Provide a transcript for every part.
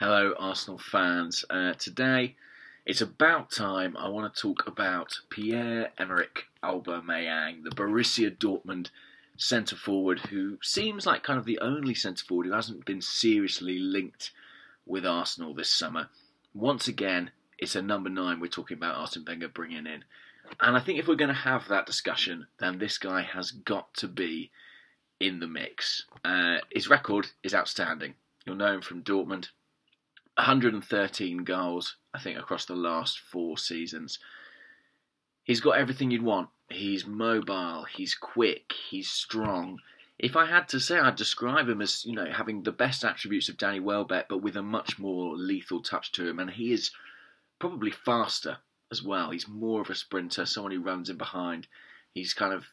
Hello, Arsenal fans. Today, it's about time I want to talk about Pierre-Emerick Aubameyang, the Borussia Dortmund centre-forward who seems like kind of the only centre-forward who hasn't been seriously linked with Arsenal this summer. Once again, it's a number 9 we're talking about Arsene Wenger bringing in. And I think if we're going to have that discussion, then this guy has got to be in the mix. His record is outstanding. You'll know him from Dortmund. 113 goals, I think, across the last 4 seasons. He's got everything you'd want. He's mobile, he's quick, he's strong. If I had to say, I'd describe him as, having the best attributes of Danny Welbeck, but with a much more lethal touch to him. And he is probably faster as well. He's more of a sprinter, someone who runs in behind. He's kind of,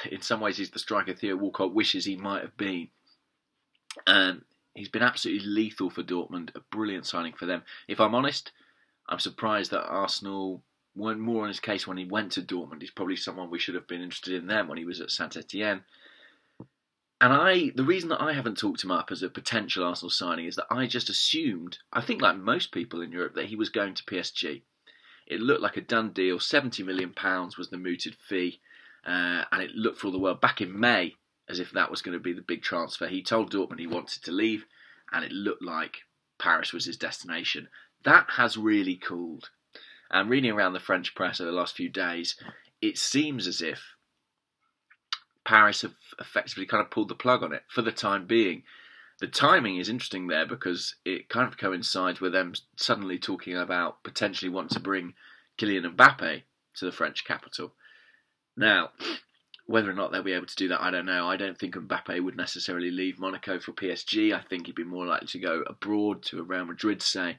in some ways, he's the striker Theo Walcott wishes he might have been. He's been absolutely lethal for Dortmund, a brilliant signing for them. If I'm honest, I'm surprised that Arsenal weren't more on his case when he went to Dortmund. He's probably someone we should have been interested in then when he was at Saint-Etienne. And the reason that I haven't talked him up as a potential Arsenal signing is that I just assumed, I think like most people in Europe, that he was going to PSG. It looked like a done deal. £70 million was the mooted fee. And it looked for all the world back in May as if that was going to be the big transfer. He told Dortmund he wanted to leave, and it looked like Paris was his destination. That has really cooled. And reading around the French press over the last few days, it seems as if Paris have effectively kind of pulled the plug on it for the time being. The timing is interesting there because it kind of coincides with them suddenly talking about potentially wanting to bring Kylian Mbappe to the French capital. Now, whether or not they'll be able to do that, I don't know. I don't think Mbappe would necessarily leave Monaco for PSG. I think he'd be more likely to go abroad to a Real Madrid, say.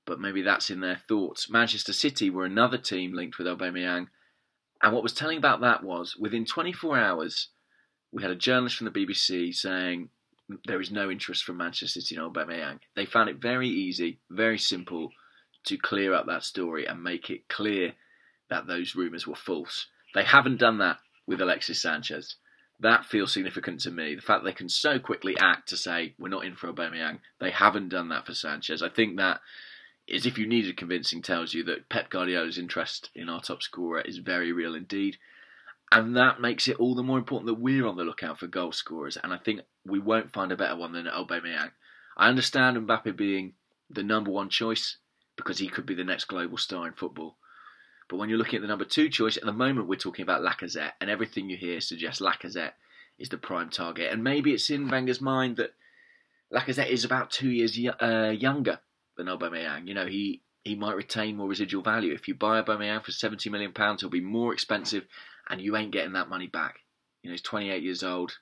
But maybe that's in their thoughts. Manchester City were another team linked with Aubameyang. And what was telling about that was, within 24 hours, we had a journalist from the BBC saying there is no interest from Manchester City in Aubameyang. They found it very easy, very simple to clear up that story and make it clear that those rumours were false. They haven't done that with Alexis Sanchez. That feels significant to me. The fact that they can so quickly act to say, we're not in for Aubameyang. They haven't done that for Sanchez. I think that, as if you needed convincing, tells you that Pep Guardiola's interest in our top scorer is very real indeed. And that makes it all the more important that we're on the lookout for goal scorers. And I think we won't find a better one than Aubameyang. I understand Mbappe being the number 1 choice because he could be the next global star in football. But when you're looking at the number 2 choice, at the moment we're talking about Lacazette, and everything you hear suggests Lacazette is the prime target. And maybe it's in Wenger's mind that Lacazette is about 2 years younger than Aubameyang. He might retain more residual value. If you buy Aubameyang for £70 million, he'll be more expensive, and you ain't getting that money back. He's 28 years old.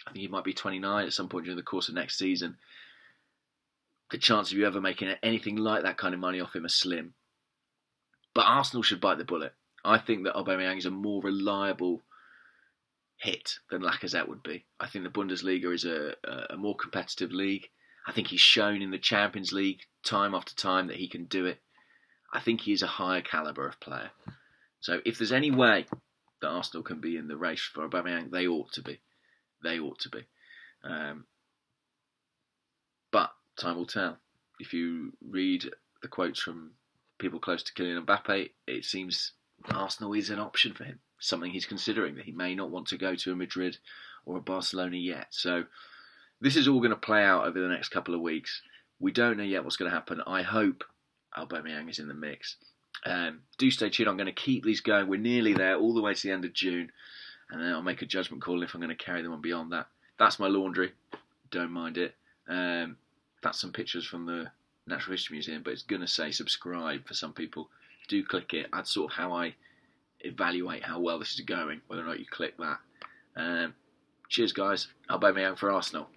I think he might be 29 at some point during the course of next season. The chance of you ever making anything like that kind of money off him are slim. But Arsenal should bite the bullet. I think that Aubameyang is a more reliable hit than Lacazette would be. I think the Bundesliga is a more competitive league. I think he's shown in the Champions League time after time that he can do it. I think he is a higher calibre of player. So if there's any way that Arsenal can be in the race for Aubameyang, they ought to be. They ought to be. But time will tell. If you read the quotes from people close to Kylian Mbappe, it seems Arsenal is an option for him. Something he's considering, that he may not want to go to a Madrid or a Barcelona yet. So this is all going to play out over the next couple of weeks. We don't know yet what's going to happen. I hope Aubameyang is in the mix. Do stay tuned. I'm going to keep these going. We're nearly there, all the way to the end of June. And then I'll make a judgment call if I'm going to carry them on beyond that. That's my laundry. Don't mind it. That's some pictures from the Natural History Museum, but it's going to say subscribe for some people. Do click it. That's sort of how I evaluate how well this is going, whether or not you click that. Cheers, guys. Aubameyang for Arsenal.